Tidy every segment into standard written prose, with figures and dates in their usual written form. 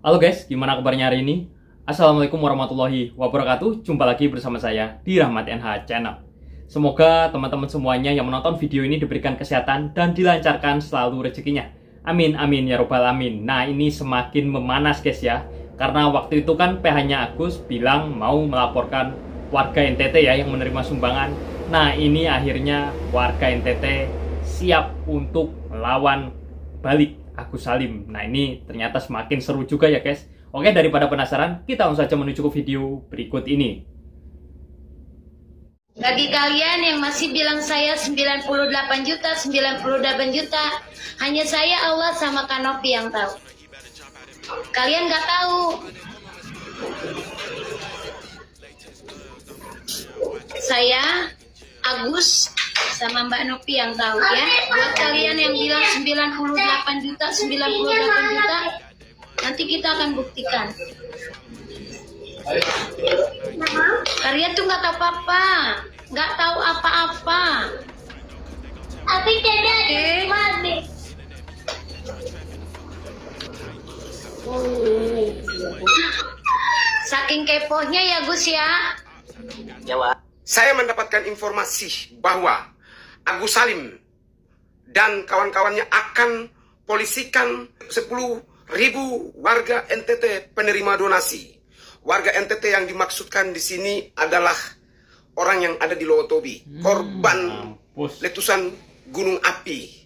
Halo guys, gimana kabarnya hari ini? Assalamualaikum warahmatullahi wabarakatuh. Jumpa lagi bersama saya di Rahmat NH Channel. Semoga teman-teman semuanya yang menonton video ini diberikan kesehatan dan dilancarkan selalu rezekinya. Amin, amin, ya robbal amin. Nah, ini semakin memanas guys ya. Karena waktu itu kan PH-nya Agus bilang mau melaporkan warga NTT ya yang menerima sumbangan. Nah, ini akhirnya warga NTT siap untuk melawan balik Agus Salim. Nah, ini ternyata semakin seru juga ya guys. Oke, daripada penasaran, kita langsung saja menuju ke video berikut ini. Bagi kalian yang masih bilang saya 98 juta, 98 juta, hanya saya, Allah, sama Kanopi yang tahu. Kalian nggak tahu. Saya, Agus, sama Mbak Nopi yang tahu ya. Buat kalian yang bilang 98 juta, 98 juta, nanti kita akan buktikan. Kalian tuh nggak tahu apa-apa, nggak tahu apa-apa. Tapi jadi mati. Saking kepohnya ya Gus ya. Saya mendapatkan informasi bahwa Agus Salim dan kawan-kawannya akan polisikan 10.000 warga NTT penerima donasi. Warga NTT yang dimaksudkan di sini adalah orang yang ada di Lowotobi, korban letusan gunung api.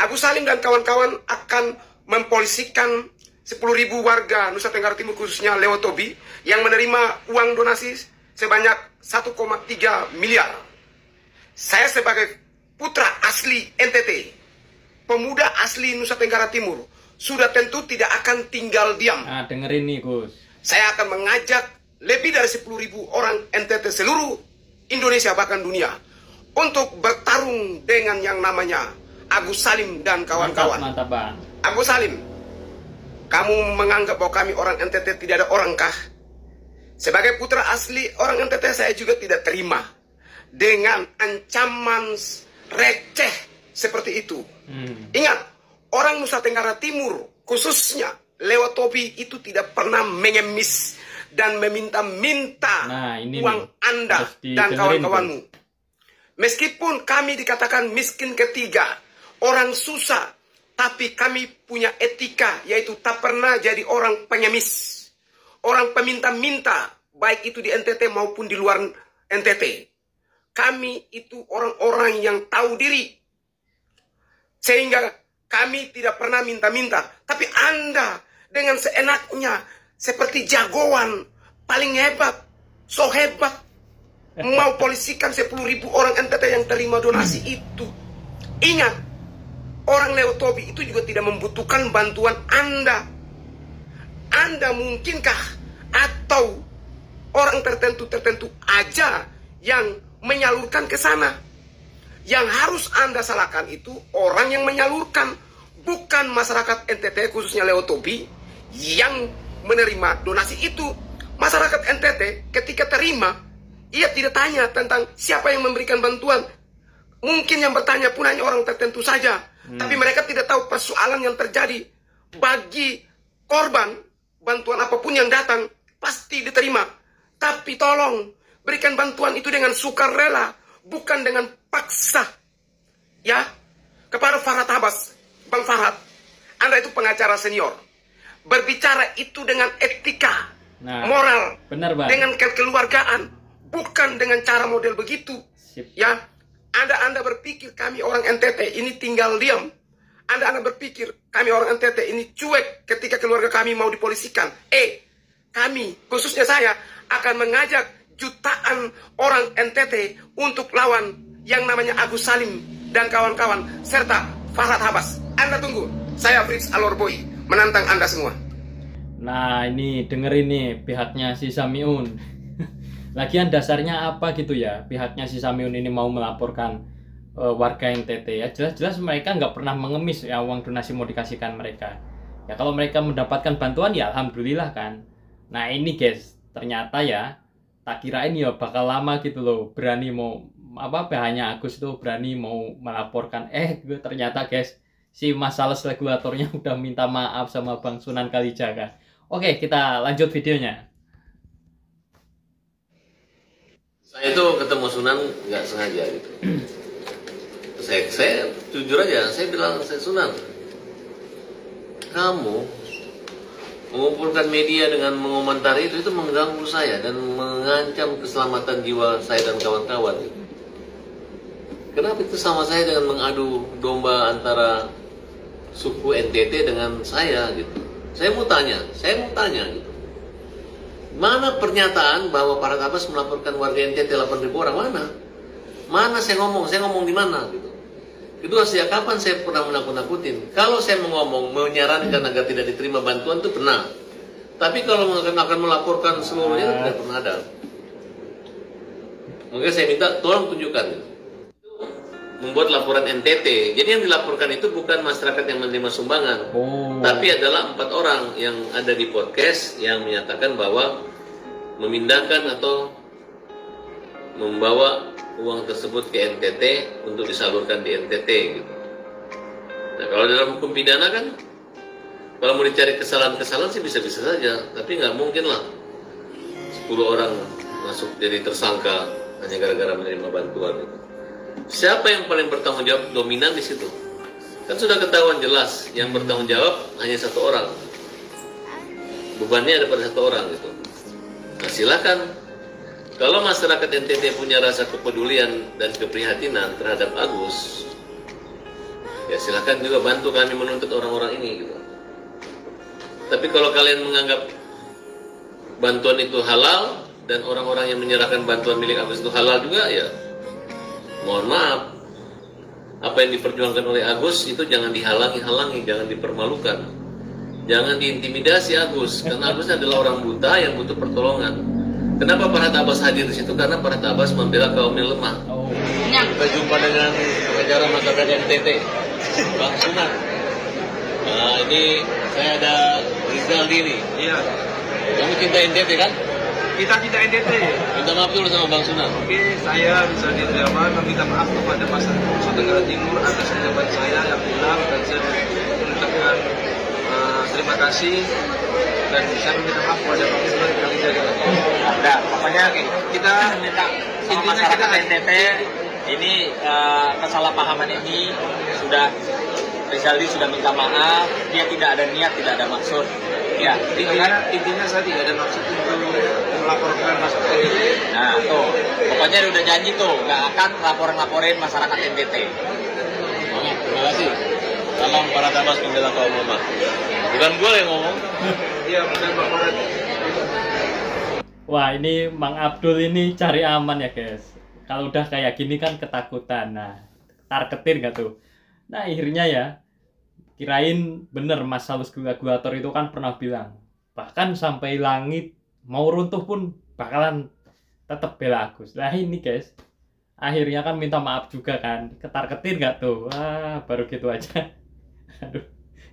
Agus Salim dan kawan-kawan akan mempolisikan 10.000 warga Nusa Tenggara Timur khususnya Lowotobi yang menerima uang donasi sebanyak 1,3 miliar. Saya sebagai putra asli NTT, pemuda asli Nusa Tenggara Timur, sudah tentu tidak akan tinggal diam. Nah, dengerin nih Gus. Saya akan mengajak lebih dari 10.000 orang NTT seluruh Indonesia bahkan dunia untuk bertarung dengan yang namanya Agus Salim dan kawan-kawan. Mantap, Bang. Agus Salim, kamu menganggap bahwa kami orang NTT tidak ada orangkah? Sebagai putra asli orang NTT, saya juga tidak terima dengan ancaman receh seperti itu. Ingat, orang Nusa Tenggara Timur, khususnya Lowotobi, itu tidak pernah mengemis dan meminta-minta uang Anda dan kawan-kawanmu. Meskipun kami dikatakan miskin ketiga, orang susah, tapi kami punya etika, yaitu tak pernah jadi orang pengemis. Orang peminta-minta, baik itu di NTT maupun di luar NTT. Kami itu orang-orang yang tahu diri. Sehingga kami tidak pernah minta-minta. Tapi Anda dengan seenaknya, seperti jagoan, paling hebat, so hebat, mau polisikan 10.000 orang NTT yang terima donasi itu. Ingat, orang Lowotobi itu juga tidak membutuhkan bantuan Anda. Anda mungkinkah atau orang tertentu aja yang menyalurkan ke sana? Yang harus Anda salahkan itu orang yang menyalurkan, bukan masyarakat NTT khususnya Lowotobi yang menerima donasi itu. Masyarakat NTT ketika terima, ia tidak tanya tentang siapa yang memberikan bantuan. Mungkin yang bertanya pun hanya orang tertentu saja. Tapi mereka tidak tahu persoalan yang terjadi. Bagi korban, bantuan apapun yang datang pasti diterima. Tapi tolong berikan bantuan itu dengan sukarela, bukan dengan paksa. Ya, kepada Farhad Abbas, Bang Farhad, Anda itu pengacara senior. Berbicara itu dengan etika, moral, benar, Bang, dengan kekeluargaan, bukan dengan cara model begitu. Sip. Ya, Anda berpikir kami orang NTT ini tinggal diam. Anda berpikir kami orang NTT ini cuek ketika keluarga kami mau dipolisikan. Kami, khususnya saya, akan mengajak jutaan orang NTT untuk lawan yang namanya Agus Salim dan kawan-kawan, serta Farhad Abbas. Anda tunggu, saya Fritz Alorboy, menantang Anda semua. Nah, ini dengerin nih pihaknya si Samiun. Lagian dasarnya apa gitu ya, pihaknya si Samiun ini mau melaporkan warga NTT ya. Jelas-jelas mereka nggak pernah mengemis ya uang donasi mau dikasihkan mereka. Ya kalau mereka mendapatkan bantuan ya alhamdulillah kan. Nah ini guys, ternyata ya tak kirain ya bakal lama gitu loh berani mau PH-nya Agus itu berani mau melaporkan. Ternyata guys, si Mas Sales regulatornya udah minta maaf sama Bang Sunan Kalijaga. Oke, kita lanjut videonya. Saya itu ketemu Sunan nggak sengaja gitu. Saya jujur aja, saya bilang, saya Sunan, kamu mengumpulkan media dengan mengomentari itu mengganggu saya dan mengancam keselamatan jiwa saya dan kawan-kawan. Kenapa itu sama saya dengan mengadu domba antara suku NTT dengan saya gitu? Saya mau tanya gitu. Mana pernyataan bahwa Farhad Abbas melaporkan warga NTT 8.000 orang? Mana saya ngomong di mana gitu. Kedua, sejak kapan saya pernah menakut-nakutin? Kalau saya menyarankan agar tidak diterima bantuan itu pernah. Tapi kalau akan melaporkan seluruhnya tidak pernah ada. Mungkin saya minta tolong tunjukkan. Membuat laporan NTT. Jadi yang dilaporkan itu bukan masyarakat yang menerima sumbangan, tapi adalah 4 orang yang ada di podcast yang menyatakan bahwa memindahkan atau membawa uang tersebut ke NTT untuk disalurkan di NTT gitu. Nah, kalau dalam hukum pidana kan, kalau mau dicari kesalahan-kesalahan sih bisa-bisa saja, tapi nggak mungkin lah 10 orang masuk jadi tersangka hanya gara-gara menerima bantuan gitu. Siapa yang paling bertanggung jawab dominan di situ? Kan sudah ketahuan jelas, yang bertanggung jawab hanya 1 orang. Bebannya ada pada 1 orang gitu. Nah, silakan. Kalau masyarakat NTT punya rasa kepedulian dan keprihatinan terhadap Agus, ya silakan juga bantu kami menuntut orang-orang ini gitu. Tapi kalau kalian menganggap bantuan itu halal dan orang-orang yang menyerahkan bantuan milik Agus itu halal juga, ya mohon maaf. Apa yang diperjuangkan oleh Agus itu jangan dihalangi, jangan dipermalukan. Jangan diintimidasi Agus, karena Agus adalah orang buta yang butuh pertolongan. Kenapa Farhad Abbas hadir di situ? Karena Farhad Abbas membela kaum yang lemah. Kita jumpa dengan pengacara masyarakat NTT, Bang Sunan. Nah, ini saya ada Rizaldi nih. Iya. Kamu cinta NTT kan? Kita cinta NTT. Minta maaf dulu sama Bang Sunan. Oke, saya Rizaldi Triawan meminta maaf kepada masyarakat Nusa Tenggara Timur atas ucapan saya yang hilang, dan saya mengucapkan terima kasih, dan saya meminta maaf kepada Bang Sunan Kalijaga. Nah, pokoknya kita minta masyarakat NTT ini kesalahpahaman ini sudah, Rizaldi sudah minta maaf, dia tidak ada niat, tidak ada maksud. Ya, intinya saya tidak ada maksud untuk melaporkan masyarakat NTT. Nah, tuh, pokoknya dia udah janji tuh, nggak akan laporin masyarakat NTT. Oke, terima kasih. Salam para Abbas pembela kaum lemah. Bukan gue yang ngomong. Iya, bukan Pak Farhad. Wah, ini Mang Abdul ini cari aman ya guys. Kalau udah kayak gini kan ketakutan. Nah, targetin nggak tuh? Nah, akhirnya ya, kirain bener Mas Sales regulator itu kan pernah bilang, bahkan sampai langit mau runtuh pun bakalan tetap bela Agus. Nah ini guys, akhirnya kan minta maaf juga kan. Ketar-ketir nggak tuh? Wah, baru gitu aja. Aduh,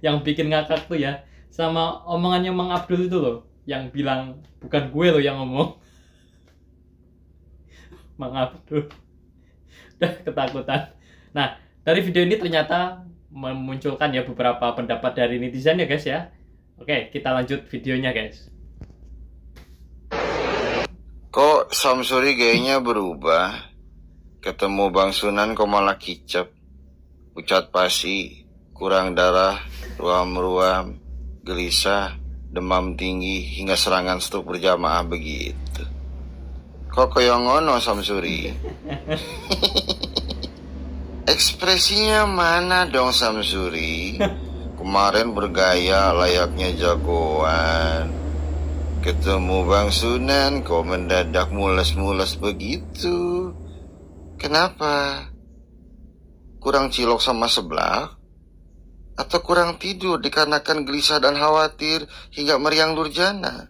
yang bikin ngakak tuh ya sama omongannya Mang Abdul itu loh, yang bilang bukan gue loh yang ngomong. Mang Abdul udah ketakutan. Nah, dari video ini ternyata memunculkan ya beberapa pendapat dari netizen ya guys ya. Oke, kita lanjut videonya guys. Kok Samsuri gayanya berubah? Ketemu Bang Sunan kok malah kicep, pucat pasi, kurang darah, ruam-ruam, gelisah, demam tinggi, hingga serangan stroke berjamaah begitu. Kok koyo ngono Samsuri? Ekspresinya mana dong Samsuri? Kemarin bergaya layaknya jagoan. Ketemu Bang Sunan kok mendadak mules-mules begitu. Kenapa? Kurang cilok sama seblak? Atau kurang tidur dikarenakan gelisah dan khawatir hingga meriang durjana?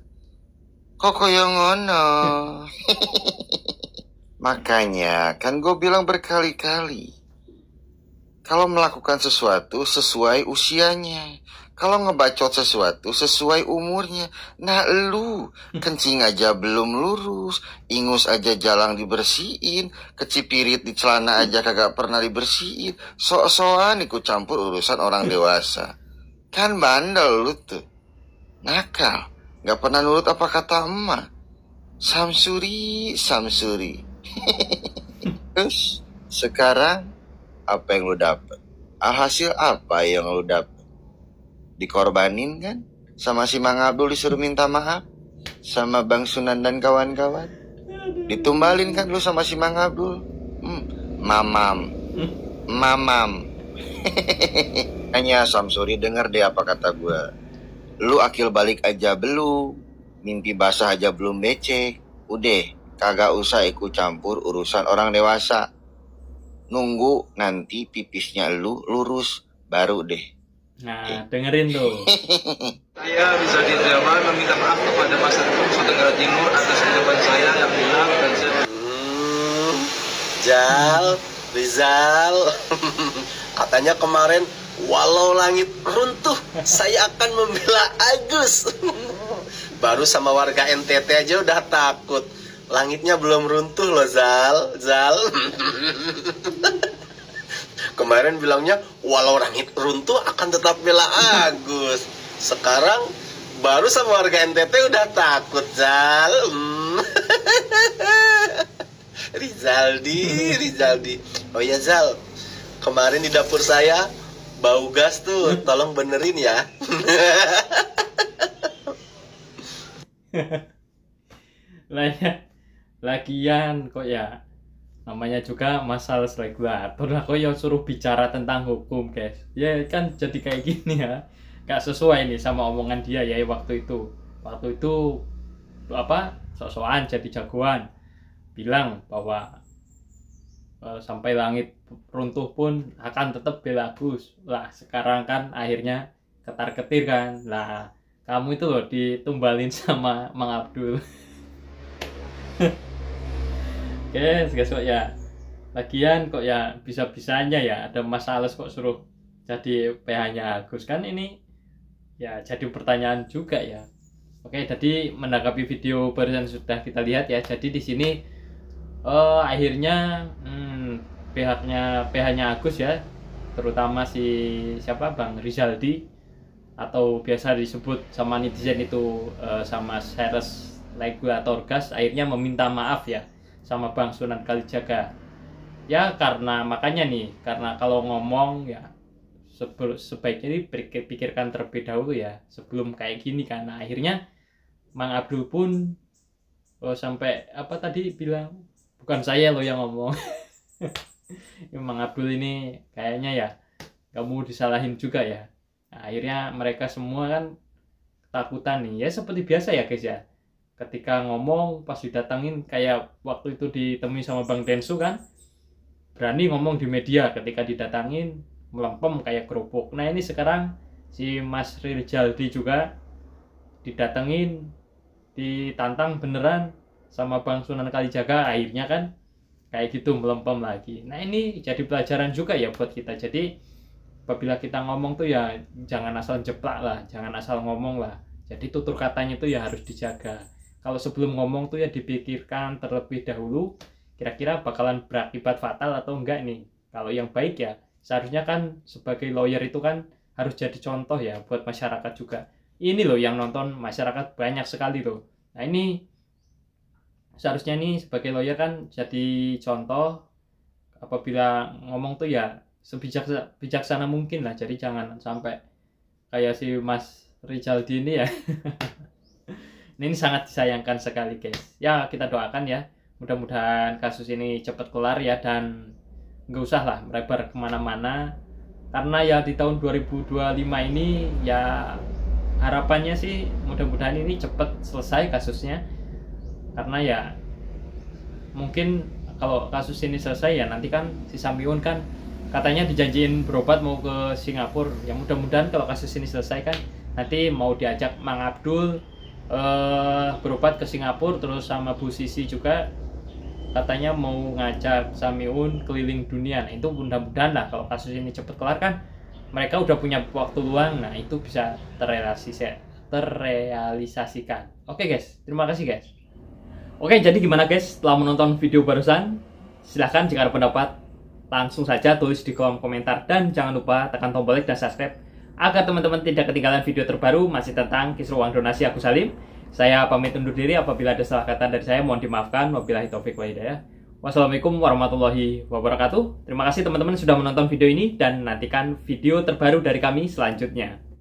Kok koyo ngono? Makanya kan gue bilang berkali-kali, kalau melakukan sesuatu sesuai usianya. Kalau ngebacot sesuatu sesuai umurnya. Nah lu, kencing aja belum lurus, ingus aja jarang dibersihin, kecipirit di celana aja kagak pernah dibersihin, sok-sokan ikut campur urusan orang dewasa. Kan bandel lu tuh. Nakal, gak pernah nurut apa kata emak. Samsuri. Terus, sekarang apa yang lu dapet? Alhasil apa yang lu dapet? Dikorbanin kan? Sama si Mang Abdul disuruh minta maaf? Sama Bang Sunan dan kawan-kawan? Ditumbalin kan lu sama si Mang Abdul? Mamam. Hanya Samsuri denger deh apa kata gue. Lu akil balik aja belum, mimpi basah aja belum becek. Udah, kagak usah ikut campur urusan orang dewasa. Nunggu nanti pipisnya lu lurus, baru deh. Nah, dengerin tuh. Saya bisa Dirjaman meminta maaf kepada masyarakat Nusa Tenggara Timur atas ucapan saya yang hilang dan saya Rizal katanya kemarin walau langit runtuh saya akan membela Agus. Baru sama warga NTT aja udah takut, langitnya belum runtuh loh Zal. Kemarin bilangnya walau langit runtuh akan tetap bela Agus. Sekarang baru sama warga NTT udah takut Zal. Rizaldi. Oh ya Zal, kemarin di dapur saya bau gas tuh, tolong benerin ya. Lagian kok ya namanya juga masalah regulator lah, kok ya suruh bicara tentang hukum guys. Ya kan jadi kayak gini ya, gak sesuai nih sama omongan dia ya waktu itu apa sok-sokan jadi jagoan, bilang bahwa sampai langit runtuh pun akan tetap bela Agus. Lah sekarang kan akhirnya ketar-ketir kan. Lah kamu itu loh ditumbalin sama Mang Abdul. Guys kok ya. Lagian kok ya bisa-bisanya ya ada masalah kok suruh jadi PH-nya Agus. Kan ini ya jadi pertanyaan juga ya. Oke, jadi menanggapi video barusan sudah kita lihat ya. Jadi di sini akhirnya PH-nya Agus ya, terutama si siapa Bang Rizaldi atau biasa disebut sama netizen itu sama Seres Regulator Gas, akhirnya meminta maaf ya sama Bang Sunan Kalijaga ya, karena makanya nih, karena kalau ngomong ya sebaiknya dipikirkan terlebih dahulu ya sebelum kayak gini. Karena akhirnya Mang Abdul pun sampai apa tadi bilang, bukan saya loh yang ngomong. Mang Abdul ini kayaknya ya kamu disalahin juga ya. Nah, akhirnya mereka semua kan ketakutan nih ya, seperti biasa ya guys ya, ketika ngomong pas didatangin, kayak waktu itu ditemui sama Bang Densu kan, berani ngomong di media, ketika didatangin melempem kayak kerupuk. Nah ini sekarang si Mas Rizaldi juga didatengin, ditantang beneran sama Bang Sunan Kalijaga, akhirnya kan kayak gitu melempem lagi. Nah ini jadi pelajaran juga ya buat kita. Jadi apabila kita ngomong tuh ya jangan asal jeplak lah, jangan asal ngomong lah. Jadi tutur katanya tuh ya harus dijaga. Kalau sebelum ngomong tuh ya dipikirkan terlebih dahulu, kira-kira bakalan berakibat fatal atau enggak nih. Kalau yang baik ya seharusnya kan sebagai lawyer itu kan harus jadi contoh ya buat masyarakat juga. Ini loh yang nonton masyarakat banyak sekali loh. Nah ini seharusnya nih sebagai lawyer kan jadi contoh, apabila ngomong tuh ya sebijaksana mungkin lah. Jadi jangan sampai kayak si Mas Rizaldi ini ya. Ini sangat disayangkan sekali guys. Ya kita doakan ya, mudah-mudahan kasus ini cepat kelar ya, dan nggak usah lah melebar kemana-mana. Karena ya di tahun 2025 ini ya harapannya sih mudah-mudahan ini cepat selesai kasusnya. Karena ya mungkin kalau kasus ini selesai ya nanti kan si Samiun kan katanya dijanjiin berobat mau ke Singapura. Ya mudah-mudahan kalau kasus ini selesai kan nanti mau diajak Mang Abdul berobat ke Singapura, terus sama Bu Sisi juga katanya mau ngajak Samiun keliling dunia. Nah, itu mudah-mudahan lah kalau kasus ini cepat kelar kan mereka udah punya waktu luang, nah itu bisa terrealisasikan. Oke guys, terima kasih guys. Oke, jadi gimana guys setelah menonton video barusan? Silahkan jika ada pendapat langsung saja tulis di kolom komentar, dan jangan lupa tekan tombol like dan subscribe agar teman-teman tidak ketinggalan video terbaru masih tentang kisruh uang donasi Agus Salim. Saya pamit undur diri, apabila ada salah kata dari saya mohon dimaafkan. Wabillahi taufiq wal hidayah. Wassalamualaikum warahmatullahi wabarakatuh. Terima kasih teman-teman sudah menonton video ini, dan nantikan video terbaru dari kami selanjutnya.